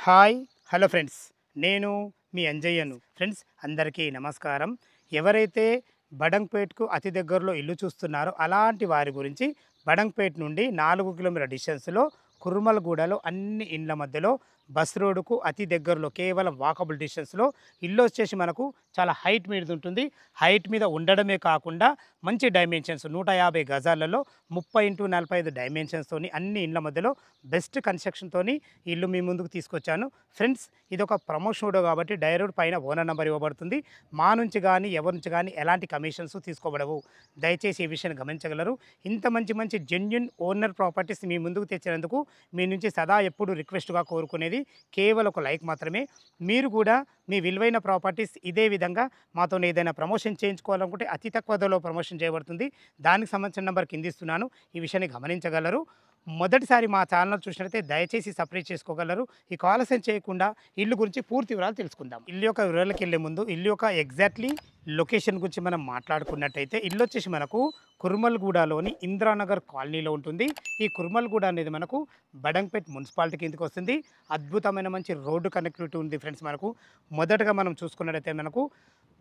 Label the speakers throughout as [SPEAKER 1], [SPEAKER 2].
[SPEAKER 1] Hi hello friends, నేను మీ అంజయ్యను. Friends అందరికీ నమస్కారం. ఎవరైతే బడంగ్పేట్కు అతి దగ్గరలో ఇల్లు చూస్తున్నారో అలాంటి వారి గురించి బడంగ్పేట్ నుండి 4 కిలోమీటర్ల డిస్టెన్స్లో కుర్మలగూడలో అన్ని ఇండ్ల మధ్యలో బస్ రోడ్డుకు అతి దగ్గరలో కేవలం వాకబుల్ డిస్టెన్స్లో ఇల్లు వచ్చేసి మనకు చాలా హైట్ మీద ఉంటుంది. హైట్ మీద ఉండడమే కాకుండా మంచి డైమెన్షన్స్ 150 గజాలలో 30x45 డైమెన్షన్స్తోని అన్ని ఇండ్ల మధ్యలో బెస్ట్ కన్స్ట్రక్షన్తోని ఇల్లు మీ ముందుకు తీసుకొచ్చాను. ఫ్రెండ్స్ ఇది ఒక ప్రమోషన్ వీడియో కాబట్టి డైరెక్ట్ పైన ఓనర్ నెంబర్ ఇవ్వబడుతుంది. మా నుంచి కానీ ఎవరి నుంచి కానీ ఎలాంటి కమిషన్స్ తీసుకోబడవు. దయచేసి ఈ విషయాన్ని గమనించగలరు. ఇంత మంచి మంచి జెన్యున్ ఓనర్ ప్రాపర్టీస్ మీ ముందుకు తెచ్చినందుకు మీ నుంచి సదా ఎప్పుడు రిక్వెస్ట్గా కోరుకునేది కేవలం ఒక లైక్ మాత్రమే. మీరు కూడా మీ విలువైన ప్రాపర్టీస్ ఇదే విధంగా మాతో ఏదైనా ప్రమోషన్ చేయించుకోవాలనుకుంటే అతి తక్కువ ధరలో ప్రమోషన్ చేయబడుతుంది. దానికి సంబంధించిన నెంబర్ కింద ఇస్తున్నాను. ఈ విషయాన్ని గమనించగలరు. మొదటిసారి మా ఛానల్ చూసినట్లయితే దయచేసి సబ్స్క్రైబ్ చేసుకోగలరు. ఈ ఆలస్యం చేయకుండా ఇల్లు గురించి పూర్తి వివరాలు తెలుసుకుందాం. ఇల్లు యొక్క వివరాలకు వెళ్ళే ముందు ఇల్లు యొక్క ఎగ్జాక్ట్లీ లొకేషన్ గురించి మనం మాట్లాడుకున్నట్టయితే ఇల్లు వచ్చేసి మనకు కుర్మల్గూడలోని ఇందిరానగర్ కాలనీలో ఉంటుంది. ఈ కుర్మల్గూడ అనేది మనకు బడంగ్పేట్ మున్సిపాలిటీ కిందకి వస్తుంది. అద్భుతమైన మంచి రోడ్డు కనెక్టివిటీ ఉంది ఫ్రెండ్స్. మనకు మొదటగా మనం చూసుకున్నట్టయితే మనకు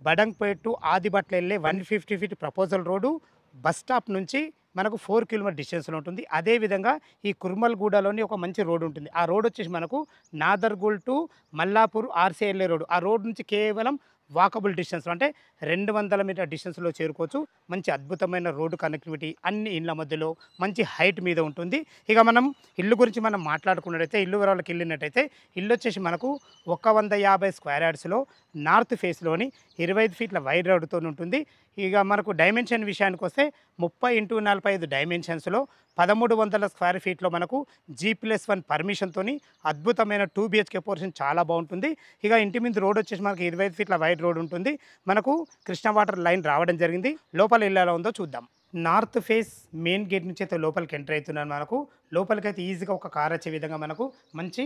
[SPEAKER 1] బడంగ్పేట్ టు ఆదిబట్ల వెళ్ళే 150 feet proposal road bus stop నుంచి మనకు 4 కిలోమీటర్ డిస్టెన్స్లో ఉంటుంది. అదేవిధంగా ఈ కుర్మల్గూడలోని ఒక మంచి రోడ్ ఉంటుంది. ఆ రోడ్ వచ్చేసి మనకు నాదర్గూల్ టు మల్లాపూర్ ఆర్సీఎల్ఏ రోడ్. ఆ రోడ్ నుంచి కేవలం వాకబుల్ డిస్టెన్స్ అంటే 200 మీటర్ డిస్టెన్స్లో చేరుకోవచ్చు. మంచి అద్భుతమైన రోడ్డు కనెక్టివిటీ అన్ని ఇళ్ళ మధ్యలో మంచి హైట్ మీద ఉంటుంది. ఇక మనం ఇల్లు గురించి మనం మాట్లాడుకున్నట్టయితే ఇల్లు వివరాలకు వెళ్ళినట్టయితే ఇల్లు వచ్చేసి మనకు 150 స్క్వేర్ యార్డ్స్లో నార్త్ ఫేస్లోని 25 ఫీట్ల వైడ్ రోడ్డుతో ఉంటుంది. ఇక మనకు డైమెన్షన్ విషయానికి వస్తే 30x45 డైమెన్షన్స్లో 1300 స్క్వేర్ ఫీట్లో మనకు G+1 పర్మిషన్తోని అద్భుతమైన 2 BHK పోర్షన్ చాలా బాగుంటుంది. ఇక ఇంటి మీద రోడ్ వచ్చేసి మనకు 25 ఫీట్ల వైడ్ రోడ్ ఉంటుంది. మనకు కృష్ణ వాటర్ లైన్ రావడం జరిగింది. లోపల ఇల్లు ఎలా ఉందో చూద్దాం. నార్త్ ఫేస్ మెయిన్ గేట్ నుంచి అయితే లోపలికి ఎంటర్ అవుతున్నాను. మనకు లోపలికి అయితే ఈజీగా ఒక కార్ వచ్చే విధంగా మనకు మంచి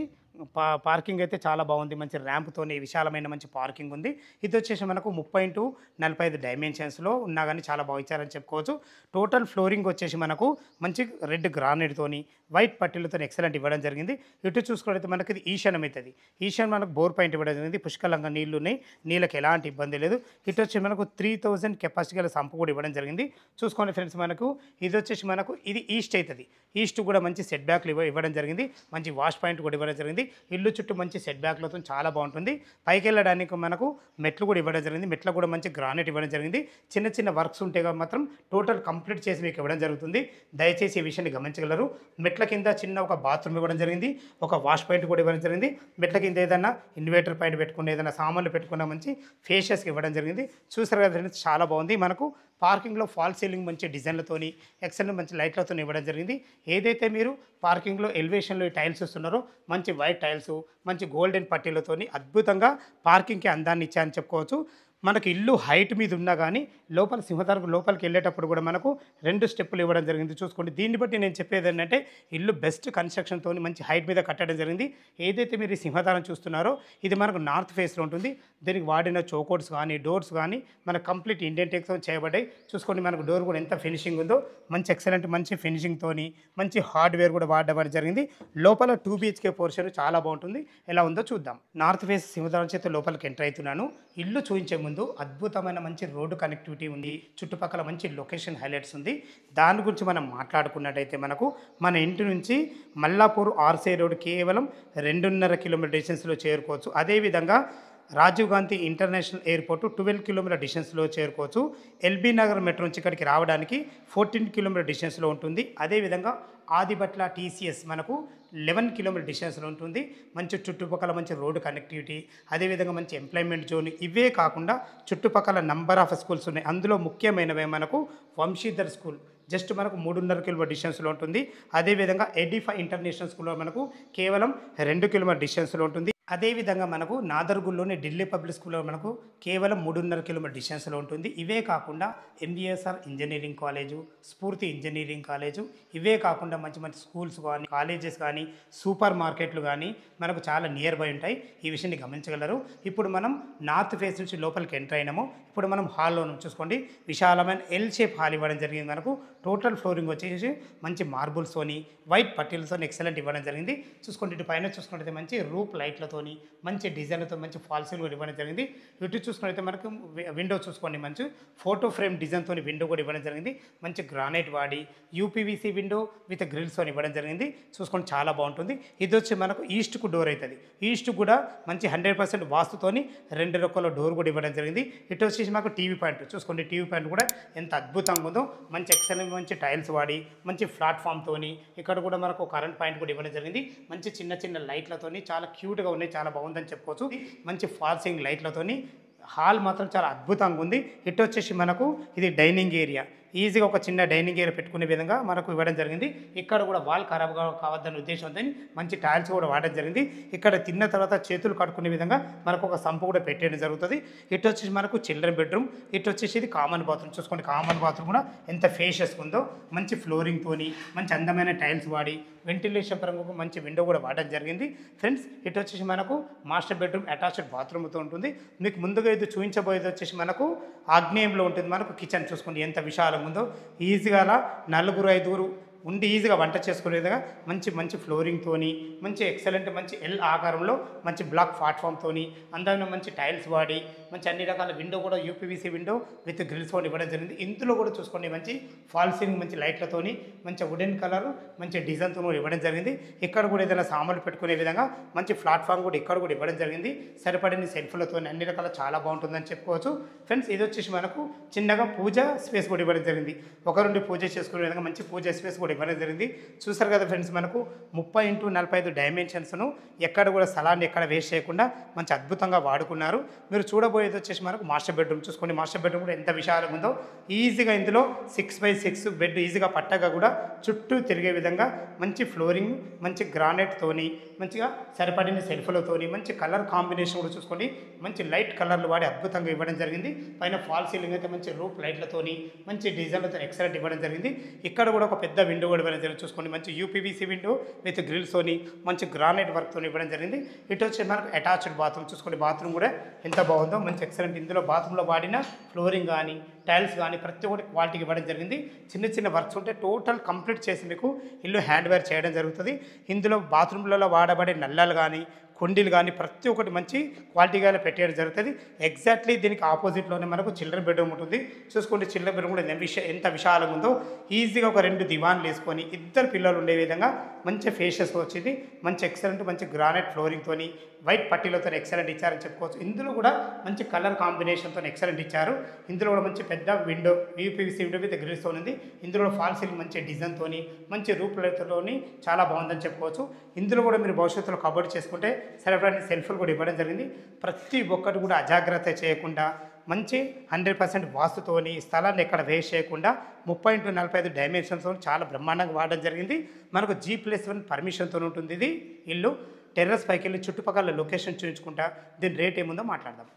[SPEAKER 1] పార్కింగ్ అయితే చాలా బాగుంది. మంచి ర్యాంప్తోని విశాలమైన మంచి పార్కింగ్ ఉంది. ఇది వచ్చేసి మనకు 30x45 డైమెన్షన్స్లో ఉన్నా కానీ చాలా బాగా ఇచ్చారని చెప్పుకోవచ్చు. టోటల్ ఫ్లోరింగ్ వచ్చేసి మనకు మంచి రెడ్ గ్రానైట్తోని వైట్ పట్టీలతో ఎక్సలెంట్ ఇవ్వడం జరిగింది. ఇటు చూసుకున్నట్లయితే మనకి ఇది ఈశాన్యం అవుతుంది. ఈశాన్యం మనకు బోర్ పాయింట్ ఇవ్వడం జరిగింది. పుష్కలంగా నీళ్లు ఉన్నాయి. నీళ్ళకి ఎలాంటి ఇబ్బంది లేదు. ఇటు వచ్చి మనకు 3000 కెపాసిటీ గల సంపు కూడా ఇవ్వడం జరిగింది. చూసుకోండి ఫ్రెండ్స్, మనకు ఇది వచ్చేసి మనకు ఇది ఈస్ట్ అవుతుంది. ఈస్ట్ కూడా మంచి సెట్ బ్యాక్లు ఇవ్వడం జరిగింది. మంచి వాష్ పాయింట్ కూడా ఇవ్వడం జరిగింది. ఇల్లు చుట్టూ మంచి సెట్ బ్యాక్లతో చాలా బాగుంటుంది. పైకి వెళ్ళడానికి మనకు మెట్లు కూడా ఇవ్వడం జరిగింది. మెట్లు కూడా మంచి గ్రానైట్ ఇవ్వడం జరిగింది. చిన్న చిన్న వర్క్స్ ఉంటే మాత్రం టోటల్ కంప్లీట్ చేసి మీకు ఇవ్వడం జరుగుతుంది. దయచేసి ఈ విషయాన్ని గమనించగలరు. మెట్ల కింద చిన్న ఒక బాత్రూమ్ ఇవ్వడం జరిగింది. ఒక వాష్ పాయింట్ కూడా ఇవ్వడం జరిగింది. మెట్ల కింద ఏదైనా ఇన్వర్టర్ పాయింట్ పెట్టుకుని ఏదైనా సామాన్లు పెట్టుకున్న మంచి ఫేషియస్కి ఇవ్వడం జరిగింది. చూసారు కదా ఫ్రెండ్స్, చాలా బాగుంది. మనకు పార్కింగ్లో ఫాల్ సీలింగ్ మంచి డిజైన్లతోని ఎక్సెలెంట్ మంచి లైట్లతో ఇవ్వడం జరిగింది. ఏదైతే మీరు పార్కింగ్లో ఎలివేషన్లో టైల్స్ వస్తున్నారో మంచి వైట్ టైల్స్ మంచి గోల్డెన్ పట్టీలతోని అద్భుతంగా పార్కింగ్కి అందాన్ని ఇచ్చాయని చెప్పుకోవచ్చు. మనకి ఇల్లు హైట్ మీద ఉన్నా కానీ లోపల సింహద్వారం లోపలికి వెళ్ళేటప్పుడు కూడా మనకు 2 స్టెప్పులు ఇవ్వడం జరిగింది. చూసుకోండి. దీన్ని బట్టి నేను చెప్పేది ఏంటంటే ఇల్లు బెస్ట్ కన్స్ట్రక్షన్తో మంచి హైట్ మీద కట్టడం జరిగింది. ఏదైతే మీరు ఈ సింహద్వారం చూస్తున్నారో ఇది మనకు నార్త్ ఫేస్లో ఉంటుంది. దీనికి వాడిన చోకోట్స్ కానీ డోర్స్ కానీ మనకు కంప్లీట్ ఇండియన్ టెక్తో చేయబడ్డాయి. చూసుకోండి, మనకు డోర్ కూడా ఎంత ఫినిషింగ్ ఉందో. మంచి ఎక్సలెంట్ మంచి ఫినిషింగ్తోని మంచి హార్డ్వేర్ కూడా వాడడం జరిగింది. లోపల 2 BHK పోర్షన్ చాలా బాగుంటుంది. ఎలా ఉందో చూద్దాం. నార్త్ ఫేస్ సింహద్వారం చేత లోపలికి ఎంటర్ అవుతున్నాను. ఇల్లు చూపించే ముందు అద్భుతమైన మంచి రోడ్డు కనెక్టివిటీ ఉంది. చుట్టుపక్కల మంచి లొకేషన్ హైలైట్స్ ఉంది. దాని గురించి మనం మాట్లాడుకున్నట్టయితే మనకు మన ఇంటి నుంచి మల్లాపూర్ ఆర్సీ రోడ్ కేవలం 2.5 కిలోమీటర్ డిస్టెన్స్లో చేరుకోవచ్చు. అదేవిధంగా Rajiv Gandhi international airport 12 kilometer డిస్టెన్స్లో చేరుకోవచ్చు. ఎల్బీ నగర్ మెట్రో నుంచి ఇక్కడికి రావడానికి 14 కిలోమీటర్ డిస్టెన్స్లో ఉంటుంది. అదేవిధంగా ఆదిబట్ల TCS మనకు 11 కిలోమీటర్ డిస్టెన్స్లో ఉంటుంది. మంచి చుట్టుపక్కల మంచి రోడ్డు కనెక్టివిటీ, అదేవిధంగా మంచి ఎంప్లాయ్మెంట్ జోన్, ఇవే కాకుండా చుట్టుపక్కల నంబర్ ఆఫ్ స్కూల్స్ ఉన్నాయి. అందులో ముఖ్యమైనవే మనకు వంశీధర్ స్కూల్ జస్ట్ మనకు 3.5 కిలోమీటర్ డిస్టెన్స్లో ఉంటుంది. అదేవిధంగా ఎడిఫై ఇంటర్నేషనల్ స్కూల్లో మనకు కేవలం 2 కిలోమీటర్ డిస్టెన్స్లో ఉంటుంది. అదేవిధంగా మనకు నాదర్గుల్లోని ఢిల్లీ పబ్లిక్ స్కూల్‌లో మనకు కేవలం 3.5 కిలోమీటర్ డిస్టెన్స్‌లో ఉంటుంది. ఇవే కాకుండా ఎంబీఎస్ఆర్ ఇంజినీరింగ్ కాలేజు, స్ఫూర్తి ఇంజినీరింగ్ కాలేజు, ఇవే కాకుండా మంచి మంచి స్కూల్స్ గానీ, కాలేజెస్ గానీ, సూపర్ మార్కెట్లు గానీ మనకు చాలా నియర్ బై ఉంటాయి. ఈ విషయాన్ని గమనించగలరు. ఇప్పుడు మనం నార్త్ ఫేస్ నుంచి లోపలికి ఎంటర్ అయినాము. ఇప్పుడు మనం హాల్‌లో చూసుకోండి. విశాలమైన ఎల్ షేప్ హాల్ ఇవ్వడం జరిగింది మనకు. టోటల్ ఫ్లోరింగ్ వచ్చేసి మంచి మార్బుల్స్‌తోని, వైట్ పట్టీలతోని ఎక్సలెంట్ ఇవ్వడం జరిగింది. చూసుకోండి ఇటు పైన చూసుకున్నట్టయితే మంచి రూప్ లైట్‌లతోని, మంచి డిజైన్‌లతో మంచి ఫాల్ సీలింగ్ కూడా ఇవ్వడం జరిగింది. ఇటు చూసుకున్నట్టయితే మనకు విండో చూసుకోండి మంచి ఫోటో ఫ్రేమ్ డిజైన్‌తోని విండో కూడా ఇవ్వడం జరిగింది. మంచి గ్రానైట్ వాడి యూపీవీసీ విండో విత్ గ్రిల్స్‌తోని ఇవ్వడం జరిగింది. చూసుకోండి చాలా బాగుంటుంది. ఇది వచ్చి మనకు ఈస్ట్‌కు డోర్ అవుతుంది. ఈస్ట్ కూడా మంచి 100% వాస్తుతోని 2 రొక్కల డోర్ కూడా ఇవ్వడం జరిగింది. ఇటు వచ్చేసి మాకు టీవీ పాయింట్ చూసుకోండి. టీవీ పాయింట్ కూడా ఎంత అద్భుతంగా ఉందో, మంచి ఎక్సలెంట్ మంచి టైల్స్ వాడి మంచి ప్లాట్ఫామ్‌తోని ఇక్కడ కూడా మనకు కరెంట్ పాయింట్ కూడా ఇవ్వడం జరిగింది. మంచి చిన్న చిన్న లైట్‌లతోని చాలా క్యూట్‌గా ఉన్నాయి. చాలా బాగుందని చెప్పుకోవచ్చు. మంచి ఫాల్ సీలింగ్ లైట్‌లతోని హాల్ మాత్రం చాలా అద్భుతంగా ఉంది. ఇటు వచ్చేసి మనకు ఇది డైనింగ్ ఏరియా. ఈజీగా ఒక చిన్న డైనింగ్ ఏరియా పెట్టుకునే విధంగా మనకు ఇవ్వడం జరిగింది. ఇక్కడ కూడా వాల్ ఖరాబ్ కావద్దనే ఉద్దేశంతో మంచి టైల్స్ కూడా వాడడం జరిగింది. ఇక్కడ తిన్న తర్వాత చేతులు కడుక్కునే విధంగా మనకు ఒక సంపు కూడా పెట్టేయడం జరుగుతుంది. ఇటు వచ్చేసి మనకు చిల్డ్రన్ బెడ్రూమ్, ఇటు వచ్చేసి ఇది కామన్ బాత్రూమ్. చూసుకోండి కామన్ బాత్రూమ్ కూడా ఎంత ఫేషియస్గా ఉందో, మంచి ఫ్లోరింగ్తోని మంచి అందమైన టైల్స్ వాడి వెంటిలేషన్ పరంగా మంచి విండో కూడా వాడడం జరిగింది. ఫ్రెండ్స్ ఇటు వచ్చేసి మనకు మాస్టర్ బెడ్రూమ్ అటాచ్డ్ బాత్రూమ్తో ఉంటుంది. మీకు ముందుగా ఇది చూపించబోయేది వచ్చేసి మనకు ఆగ్నేయంలో ఉంటుంది. మనకు కిచెన్ చూసుకోండి ఎంత విశాలంగా ఉందో. ఈజీగా అలా 4-5 ఉండి ఈజీగా వంట చేసుకునే విధంగా మంచి మంచి ఫ్లోరింగ్తోని మంచి ఎక్సలెంట్ మంచి ఎల్ ఆకారంలో మంచి బ్లాక్ ప్లాట్ఫామ్తోని అందమైన మంచి టైల్స్ వాడి మంచి అన్ని రకాల విండో కూడా యూపీవీసీ విండో విత్ గ్రిల్స్ కూడా ఇవ్వడం జరిగింది. ఇందులో కూడా చూసుకోండి మంచి ఫాల్ సీలింగ్ మంచి లైట్లతోని మంచి వుడెన్ కలర్ మంచి డిజైన్తో కూడా ఇవ్వడం జరిగింది. ఇక్కడ కూడా ఏదైనా సామాన్లు పెట్టుకునే విధంగా మంచి ప్లాట్ఫామ్ కూడా ఇక్కడ కూడా ఇవ్వడం జరిగింది. సరిపడిన సెల్ఫ్లతో అన్ని రకాల చాలా బాగుంటుందని చెప్పుకోవచ్చు. ఫ్రెండ్స్ ఇది వచ్చేసి మనకు చిన్నగా పూజ స్పేస్ కూడా ఇవ్వడం జరిగింది. ఒకరుండి పూజ చేసుకునే విధంగా మంచి పూజ స్పేస్ కూడా ఇవ్వడం జరిగింది. చూసారు కదా ఫ్రెండ్స్, మనకు 30x45 డైమెన్షన్స్ను ఎక్కడ కూడా స్థలాన్ని ఎక్కడ వేస్ట్ చేయకుండా మంచి అద్భుతంగా వాడుకున్నారు. మీరు చూడబోయేది వచ్చేసి మనకు మాస్టర్ బెడ్రూమ్ చూసుకోండి. మాస్టర్ బెడ్రూమ్ కూడా ఎంత విశాలంగా ఉందో. ఈజీగా ఇందులో 6x6 బెడ్ ఈజీగా పట్టగా కూడా చుట్టూ తిరిగే విధంగా మంచి ఫ్లోరింగ్ మంచి గ్రానైట్తోని మంచిగా సరిపడిన సెల్ఫ్లతోని మంచి కలర్ కాంబినేషన్ కూడా చూసుకోండి. మంచి లైట్ కలర్లు వాడి అద్భుతంగా ఇవ్వడం జరిగింది. పైన ఫాల్ సీలింగ్ అయితే మంచి రూప్ లైట్లతోని మంచి డిజైన్లతో ఎక్సలెంట్ ఇవ్వడం జరిగింది. ఇక్కడ కూడా ఒక పెద్ద విండో కూడా ఇవ్వడం జరిగింది. చూసుకోండి మంచి యూపీవీసీ విండో విత్ గ్రిల్స్తోని మంచి గ్రానైట్ వర్క్తో ఇవ్వడం జరిగింది. ఇటు వచ్చి మనకు అటాచ్డ్ బాత్రూమ్ చూసుకోండి. బాత్రూమ్ కూడా ఎంత బాగుందో, మంచి ఎక్సలెంట్. ఇందులో బాత్రూంలో వాడిన ఫ్లోరింగ్ కానీ టైల్స్ కానీ ప్రతి ఒక్కటి క్వాలిటీకి ఇవ్వడం జరిగింది. చిన్న చిన్న వర్క్స్ ఉంటే టోటల్ కంప్లీట్ చేసి మీకు ఇల్లు హ్యాండ్ వేర్ చేయడం జరుగుతుంది. ఇందులో బాత్రూంలలో వాడబడే నల్లాలు కానీ కుండీలు కానీ ప్రతి ఒక్కటి మంచి క్వాలిటీగా పెట్టేయడం జరుగుతుంది. ఎగ్జాక్ట్లీ దీనికి ఆపోజిట్లోనే మనకు చిల్డ్రన్ బెడ్రూమ్ ఉంటుంది. చూసుకోండి చిల్డ్రన్ బెడ్రూమ్ కూడా ఎంత విశాలంగా ఉందో. ఈజీగా ఒక 2 దివాన్లు వేసుకొని 2 పిల్లలు ఉండే విధంగా మంచి ఫేషియస్ వచ్చింది. మంచి ఎక్సలెంట్ మంచి గ్రానైట్ ఫ్లోరింగ్తోని వైట్ పట్టీలతో ఎక్సలెంట్ ఇచ్చారని చెప్పుకోవచ్చు. ఇందులో కూడా మంచి కలర్ కాంబినేషన్తో ఎక్సలెంట్ ఇచ్చారు. ఇందులో కూడా మంచి పెద్ద విండో యూపీవీసీ విండో విత్ గ్రిల్స్తో ఉంది. ఇందులో ఫాల్ సీలింగ్ మంచి డిజైన్తోని మంచి రూపులతోని చాలా బాగుందని చెప్పుకోవచ్చు. ఇందులో కూడా మీరు భవిష్యత్తులో కబోర్డ్ చేసుకుంటే సరిపడిన సెల్ఫ్లు కూడా ఇవ్వడం జరిగింది. ప్రతి ఒక్కటి కూడా అజాగ్రత్త చేయకుండా మంచి 100% వాస్తుతోని స్థలాన్ని ఎక్కడ వేస్ట్ చేయకుండా 30x45 డైమెన్షన్స్తో చాలా బ్రహ్మాండంగా వాడడం జరిగింది. మనకు G+1 పర్మిషన్తో ఉంటుంది. ఇది ఇల్లు టెర్రస్ పైకి వెళ్ళి చుట్టుపక్కల లొకేషన్ చూపించుకుంటా దీని రేట్ ఏముందో మాట్లాడదాం.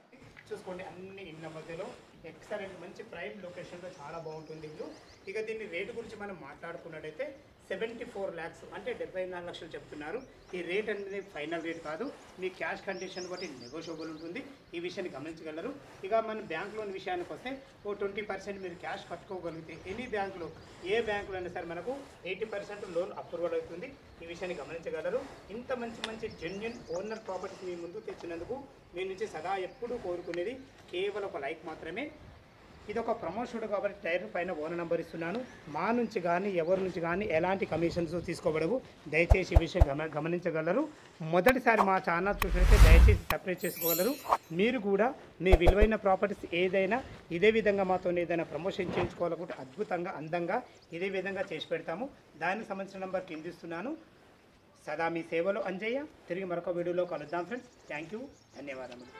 [SPEAKER 1] చూసుకోండి అన్ని ఇళ్ళ మధ్యలో ఎక్సలెంట్ మంచి ప్రైమ్ లొకేషన్లో చాలా బాగుంటుంది ఇల్లు. ఇక దీని రేటు గురించి మనం మాట్లాడుకున్నట్టయితే 74 lakhs అంటే 74 లక్షలు చెప్తున్నారు. ఈ రేట్ అనేది ఫైనల్ రేట్ కాదు. మీ క్యాష్ కండిషన్ బట్టి నెగోషియబుల్ ఉంటుంది. ఈ విషయాన్ని గమనించగలరు. ఇక మన బ్యాంక్ లోన్ విషయానికి వస్తే 20% మీరు క్యాష్ కట్టుకోగలిగితే ఎనీ బ్యాంకులో ఏ బ్యాంకులో అయినా సరే మనకు 80% లోన్ అప్రూవల్ అవుతుంది. ఈ విషయాన్ని గమనించగలరు. ఇంత మంచి మంచి జెన్యూన్ ఓనర్ ప్రాపర్టీస్ మీ ముందు తెచ్చినందుకు మీ నుంచి సదా ఎప్పుడూ కోరుకునేది కేవలం ఒక లైక్ మాత్రమే. ఇది ఒక ప్రమోషన్ కాబట్టి టైర్ పైన ఓనర్ నెంబర్ ఇస్తున్నాను. మా నుంచి కానీ ఎవరి నుంచి కానీ ఎలాంటి కమిషన్స్ తీసుకోబడవు. దయచేసి ఈ విషయం గమనించగలరు. మొదటిసారి మా ఛానల్ చూసినట్లయితే దయచేసి సబ్స్క్రైబ్ చేసుకోగలరు. మీరు కూడా మీ విలువైన ప్రాపర్టీస్ ఏదైనా ఇదే విధంగా మాతో ఏదైనా ప్రమోషన్ చేయించుకోవాలనుకుంటే అద్భుతంగా అందంగా ఇదే విధంగా చేసి పెడతాము. దానికి సంబంధించిన నెంబర్ కింద ఇస్తున్నాను. సదా మీ సేవలో అంజయ్య. తిరిగి మరొక వీడియోలో కలుద్దాం ఫ్రెండ్స్. Thank you. ధన్యవాదములు.